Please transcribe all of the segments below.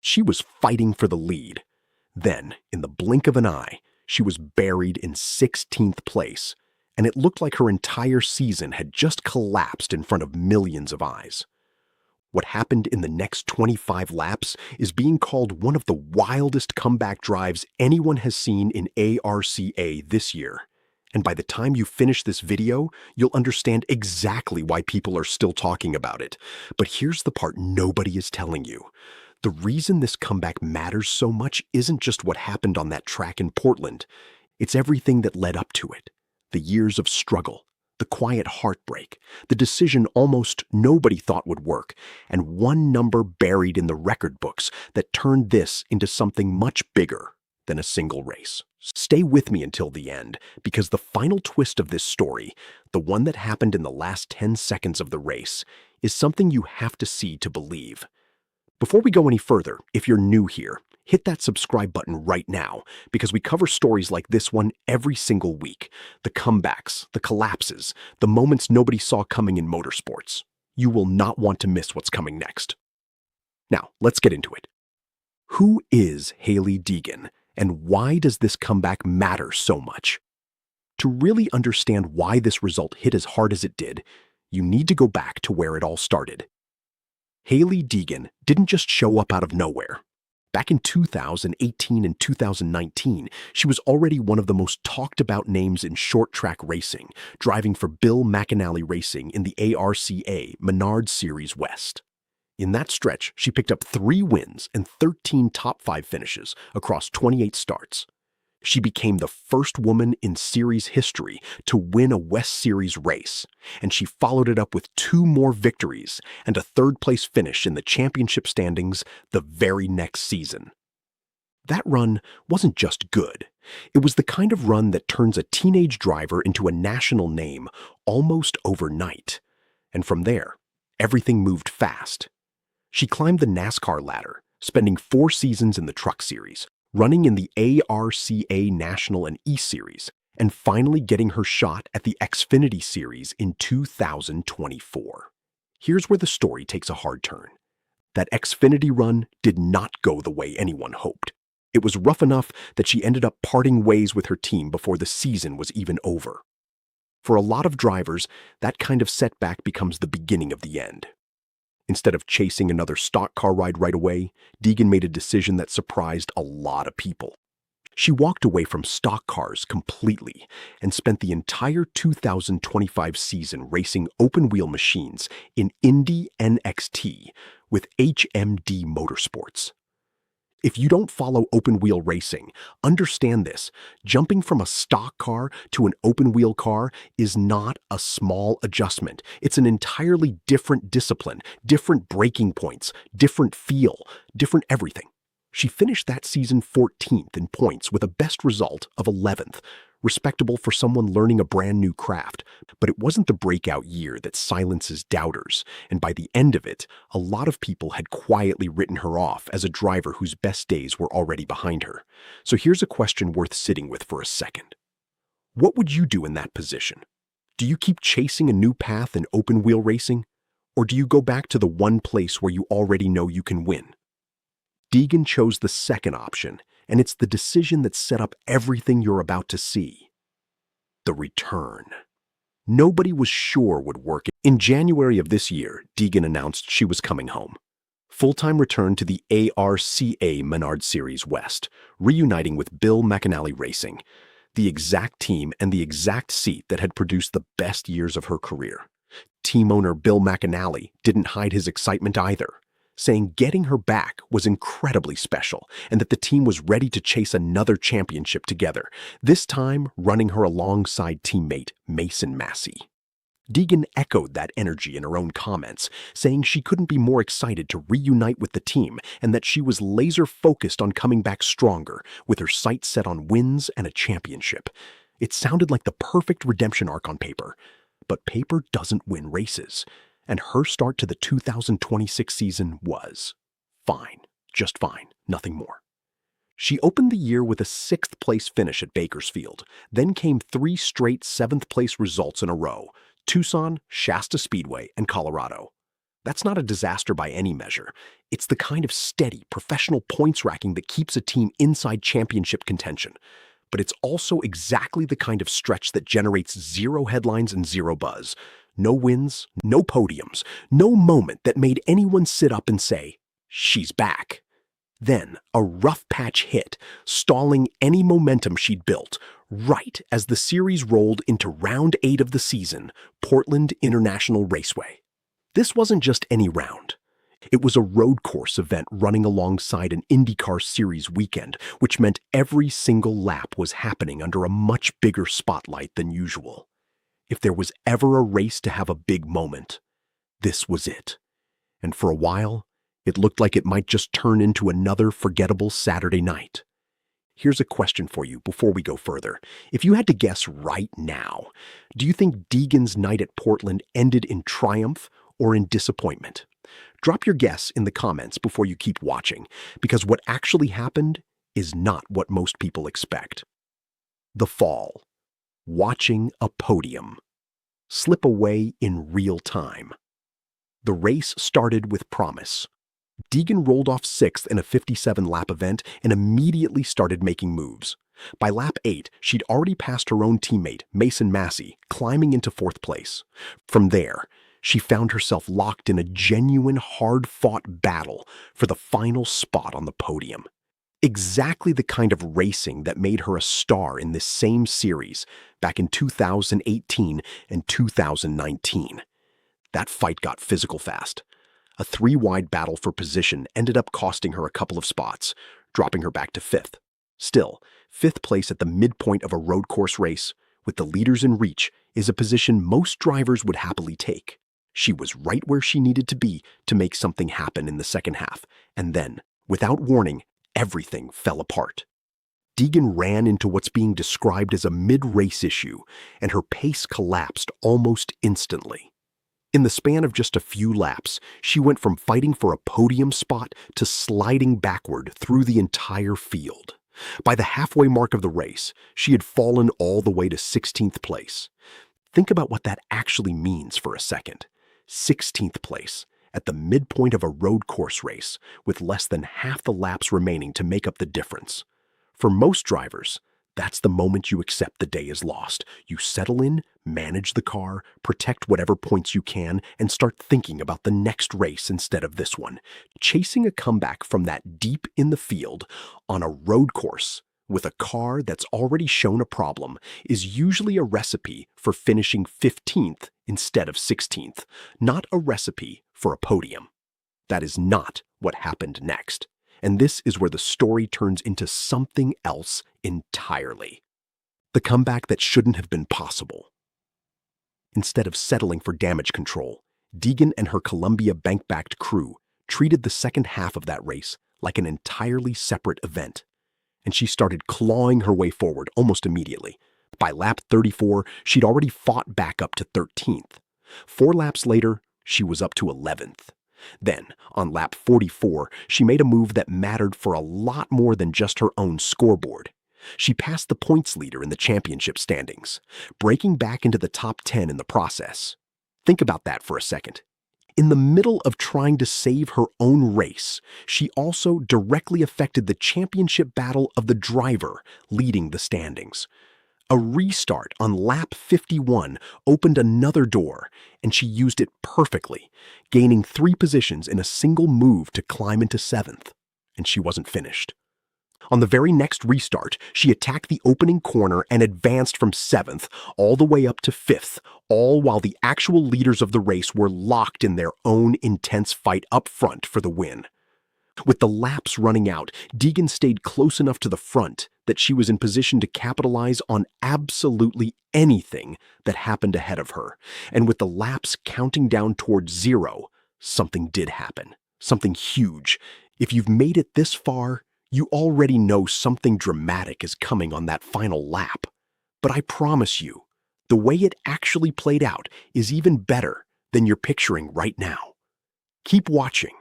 She was fighting for the lead. Then, in the blink of an eye, she was buried in 16th place, and it looked like her entire season had just collapsed in front of millions of eyes. What happened in the next 25 laps is being called one of the wildest comeback drives anyone has seen in ARCA this year. And by the time you finish this video, you'll understand exactly why people are still talking about it. But here's the part nobody is telling you. The reason this comeback matters so much isn't just what happened on that track in Portland. It's everything that led up to it. The years of struggle, the quiet heartbreak, the decision almost nobody thought would work, and one number buried in the record books that turned this into something much bigger than a single race. Stay with me until the end, because the final twist of this story, the one that happened in the last 10 seconds of the race, is something you have to see to believe. Before we go any further, if you're new here, hit that subscribe button right now, because we cover stories like this one every single week. The comebacks, the collapses, the moments nobody saw coming in motorsports. You will not want to miss what's coming next. Now, let's get into it. Who is Hailie Deegan, and why does this comeback matter so much? To really understand why this result hit as hard as it did, you need to go back to where it all started. Hailie Deegan didn't just show up out of nowhere. Back in 2018 and 2019, she was already one of the most talked about names in short track racing, driving for Bill McAnally Racing in the ARCA Menard Series West. In that stretch, she picked up 3 wins and 13 top 5 finishes across 28 starts. She became the first woman in series history to win a West Series race, and she followed it up with 2 more victories and a 3rd-place finish in the championship standings the very next season. That run wasn't just good. It was the kind of run that turns a teenage driver into a national name almost overnight. And from there, everything moved fast. She climbed the NASCAR ladder, spending 4 seasons in the Truck Series, running in the ARCA National and E-Series, and finally getting her shot at the Xfinity Series in 2024. Here's where the story takes a hard turn. That Xfinity run did not go the way anyone hoped. It was rough enough that she ended up parting ways with her team before the season was even over. For a lot of drivers, that kind of setback becomes the beginning of the end. Instead of chasing another stock car ride right away, Deegan made a decision that surprised a lot of people. She walked away from stock cars completely and spent the entire 2025 season racing open-wheel machines in Indy NXT with HMD Motorsports. If you don't follow open-wheel racing, understand this. Jumping from a stock car to an open-wheel car is not a small adjustment. It's an entirely different discipline, different braking points, different feel, different everything. She finished that season 14th in points with a best result of 11th, respectable for someone learning a brand new craft. But it wasn't the breakout year that silences doubters, and by the end of it, a lot of people had quietly written her off as a driver whose best days were already behind her. So here's a question worth sitting with for a second. What would you do in that position? Do you keep chasing a new path in open-wheel racing? Or do you go back to the one place where you already know you can win? Deegan chose the second option, and it's the decision that set up everything you're about to see. The return. Nobody was sure would work. In January of this year, Deegan announced she was coming home. Full-time return to the ARCA Menard Series West, reuniting with Bill McAnally Racing, the exact team and the exact seat that had produced the best years of her career. Team owner Bill McAnally didn't hide his excitement either, saying getting her back was incredibly special and that the team was ready to chase another championship together, this time running her alongside teammate Mason Massey. Deegan echoed that energy in her own comments, saying she couldn't be more excited to reunite with the team and that she was laser-focused on coming back stronger, with her sights set on wins and a championship. It sounded like the perfect redemption arc on paper, but paper doesn't win races. And her start to the 2026 season was fine, just fine, nothing more. She opened the year with a 6th-place finish at Bakersfield, then came 3 straight 7th-place results in a row: Tucson, Shasta Speedway, and Colorado. That's not a disaster by any measure. It's the kind of steady, professional points racking that keeps a team inside championship contention. But it's also exactly the kind of stretch that generates zero headlines and zero buzz. No wins, no podiums, no moment that made anyone sit up and say, "She's back." Then a rough patch hit, stalling any momentum she'd built, right as the series rolled into round 8 of the season, Portland International Raceway. This wasn't just any round. It was a road course event running alongside an IndyCar Series weekend, which meant every single lap was happening under a much bigger spotlight than usual. If there was ever a race to have a big moment, this was it. And for a while, it looked like it might just turn into another forgettable Saturday night. Here's a question for you before we go further. If you had to guess right now, do you think Deegan's night at Portland ended in triumph or in disappointment? Drop your guess in the comments before you keep watching, because what actually happened is not what most people expect. The fall. Watching a podium slip away in real time. The race started with promise. Deegan rolled off 6th in a 57-lap event and immediately started making moves. By lap 8, she'd already passed her own teammate, Mason Massey, climbing into 4th place. From there, she found herself locked in a genuine, hard-fought battle for the final spot on the podium. Exactly the kind of racing that made her a star in this same series back in 2018 and 2019. That fight got physical fast. A 3-wide battle for position ended up costing her a couple of spots, dropping her back to 5th. Still, 5th place at the midpoint of a road course race, with the leaders in reach, is a position most drivers would happily take. She was right where she needed to be to make something happen in the second half, and then, without warning, everything fell apart. Deegan ran into what's being described as a mid-race issue, and her pace collapsed almost instantly. In the span of just a few laps, she went from fighting for a podium spot to sliding backward through the entire field. By the halfway mark of the race, she had fallen all the way to 16th place. Think about what that actually means for a second. 16th place, at the midpoint of a road course race, with less than half the laps remaining to make up the difference. For most drivers, that's the moment you accept the day is lost. You settle in, manage the car, protect whatever points you can, and start thinking about the next race instead of this one. Chasing a comeback from that deep in the field on a road course with a car that's already shown a problem is usually a recipe for finishing 15th instead of 16th, not a recipe for a podium. That is not what happened next. And this is where the story turns into something else entirely. The comeback that shouldn't have been possible. Instead of settling for damage control, Deegan and her Columbia bank-backed crew treated the second half of that race like an entirely separate event. And she started clawing her way forward almost immediately. By lap 34, she'd already fought back up to 13th. 4 laps later, she was up to 11th. Then, on lap 44, she made a move that mattered for a lot more than just her own scoreboard. She passed the points leader in the championship standings, breaking back into the top 10 in the process. Think about that for a second. In the middle of trying to save her own race, she also directly affected the championship battle of the driver leading the standings. A restart on lap 51 opened another door, and she used it perfectly, gaining 3 positions in a single move to climb into 7th. And she wasn't finished. On the very next restart, she attacked the opening corner and advanced from 7th all the way up to 5th, all while the actual leaders of the race were locked in their own intense fight up front for the win. With the laps running out, Deegan stayed close enough to the front that she was in position to capitalize on absolutely anything that happened ahead of her. And with the laps counting down towards 0, something did happen. Something huge. If you've made it this far, you already know something dramatic is coming on that final lap. But I promise you, the way it actually played out is even better than you're picturing right now. Keep watching,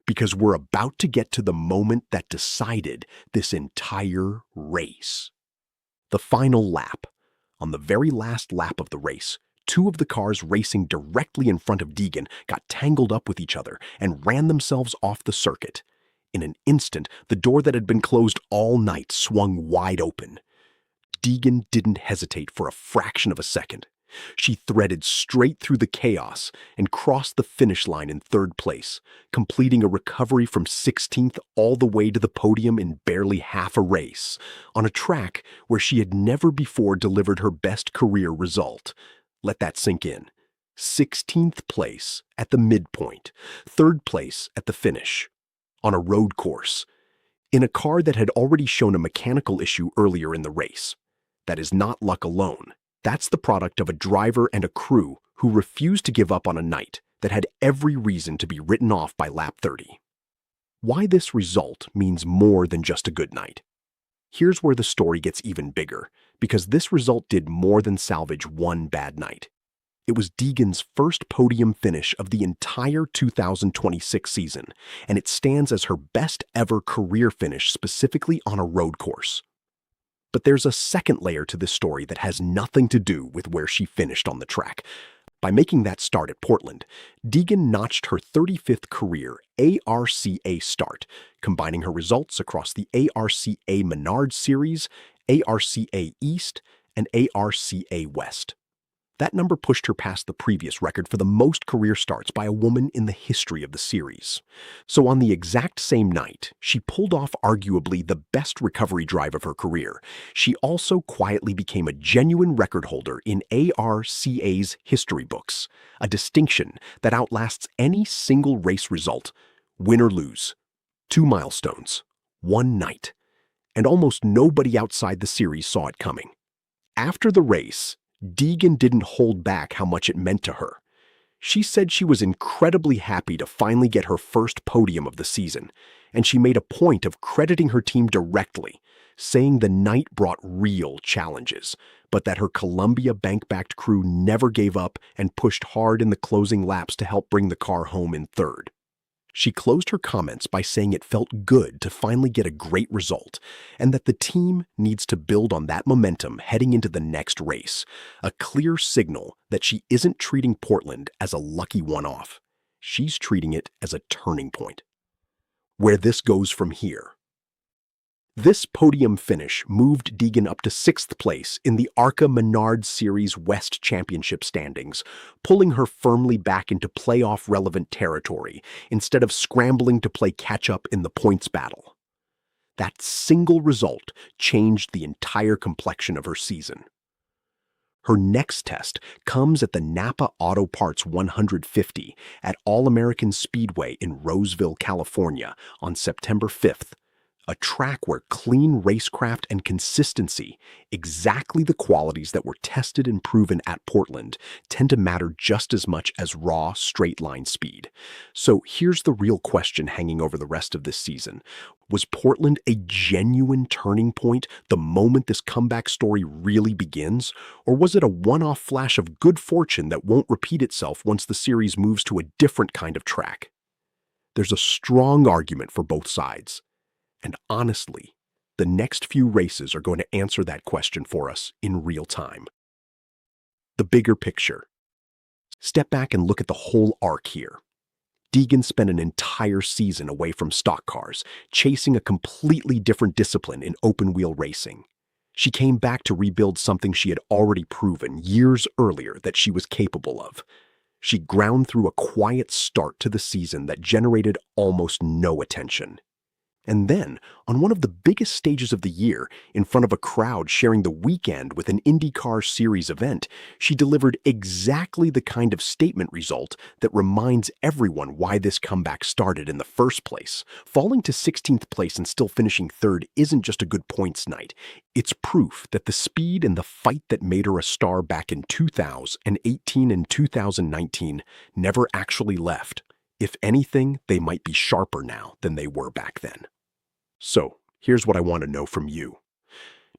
because we're about to get to the moment that decided this entire race. The final lap. On the very last lap of the race, Two of the cars racing directly in front of Deegan got tangled up with each other and ran themselves off the circuit. In an instant, the door that had been closed all night swung wide open. Deegan didn't hesitate for a fraction of a second. She threaded straight through the chaos and crossed the finish line in third place, completing a recovery from 16th all the way to the podium in barely half a race, on a track where she had never before delivered her best career result. Let that sink in. 16th place at the midpoint, third place at the finish, on a road course, in a car that had already shown a mechanical issue earlier in the race. That is not luck alone. That's the product of a driver and a crew who refused to give up on a night that had every reason to be written off by lap 30. Why this result means more than just a good night. Here's where the story gets even bigger, because this result did more than salvage one bad night. It was Deegan's first podium finish of the entire 2026 season, and it stands as her best ever career finish specifically on a road course. But there's a second layer to this story that has nothing to do with where she finished on the track. By making that start at Portland, Deegan notched her 35th career ARCA start, combining her results across the ARCA Menard Series, ARCA East, and ARCA West. That number pushed her past the previous record for the most career starts by a woman in the history of the series. So on the exact same night, she pulled off arguably the best recovery drive of her career. She also quietly became a genuine record holder in ARCA's history books, a distinction that outlasts any single race result, win or lose. 2 milestones, one night, and almost nobody outside the series saw it coming. After the race, Deegan didn't hold back how much it meant to her. She said she was incredibly happy to finally get her first podium of the season, and she made a point of crediting her team directly, saying the night brought real challenges, but that her Columbia bank-backed crew never gave up and pushed hard in the closing laps to help bring the car home in third. She closed her comments by saying it felt good to finally get a great result, and that the team needs to build on that momentum heading into the next race, a clear signal that she isn't treating Portland as a lucky one-off. She's treating it as a turning point. Where this goes from here. This podium finish moved Deegan up to 6th place in the ARCA Menard Series West Championship standings, pulling her firmly back into playoff-relevant territory instead of scrambling to play catch-up in the points battle. That single result changed the entire complexion of her season. Her next test comes at the Napa Auto Parts 150 at All-American Speedway in Roseville, California on September 5th. A track where clean racecraft and consistency, exactly the qualities that were tested and proven at Portland, tend to matter just as much as raw, straight-line speed. So here's the real question hanging over the rest of this season. Was Portland a genuine turning point the moment this comeback story really begins? Or was it a one-off flash of good fortune that won't repeat itself once the series moves to a different kind of track? There's a strong argument for both sides. And honestly, the next few races are going to answer that question for us in real time. The bigger picture. Step back and look at the whole arc here. Deegan spent an entire season away from stock cars, chasing a completely different discipline in open-wheel racing. She came back to rebuild something she had already proven years earlier that she was capable of. She ground through a quiet start to the season that generated almost no attention. And then, on one of the biggest stages of the year, in front of a crowd sharing the weekend with an IndyCar Series event, she delivered exactly the kind of statement result that reminds everyone why this comeback started in the first place. Falling to 16th place and still finishing third isn't just a good points night. It's proof that the speed and the fight that made her a star back in 2018 and 2019 never actually left. If anything, they might be sharper now than they were back then. So, here's what I want to know from you.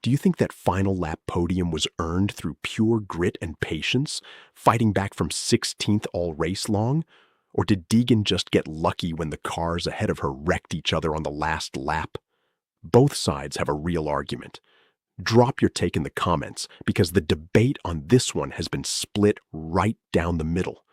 Do you think that final lap podium was earned through pure grit and patience, fighting back from 16th all race long? Or did Deegan just get lucky when the cars ahead of her wrecked each other on the last lap? Both sides have a real argument. Drop your take in the comments because the debate on this one has been split right down the middle.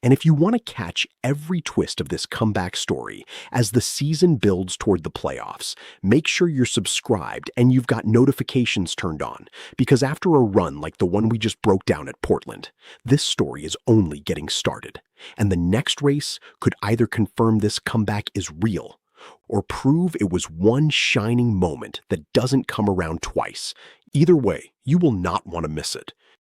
And if you want to catch every twist of this comeback story as the season builds toward the playoffs, make sure you're subscribed and you've got notifications turned on, because after a run like the one we just broke down at Portland, this story is only getting started. And the next race could either confirm this comeback is real or prove it was one shining moment that doesn't come around twice. Either way, you will not want to miss it.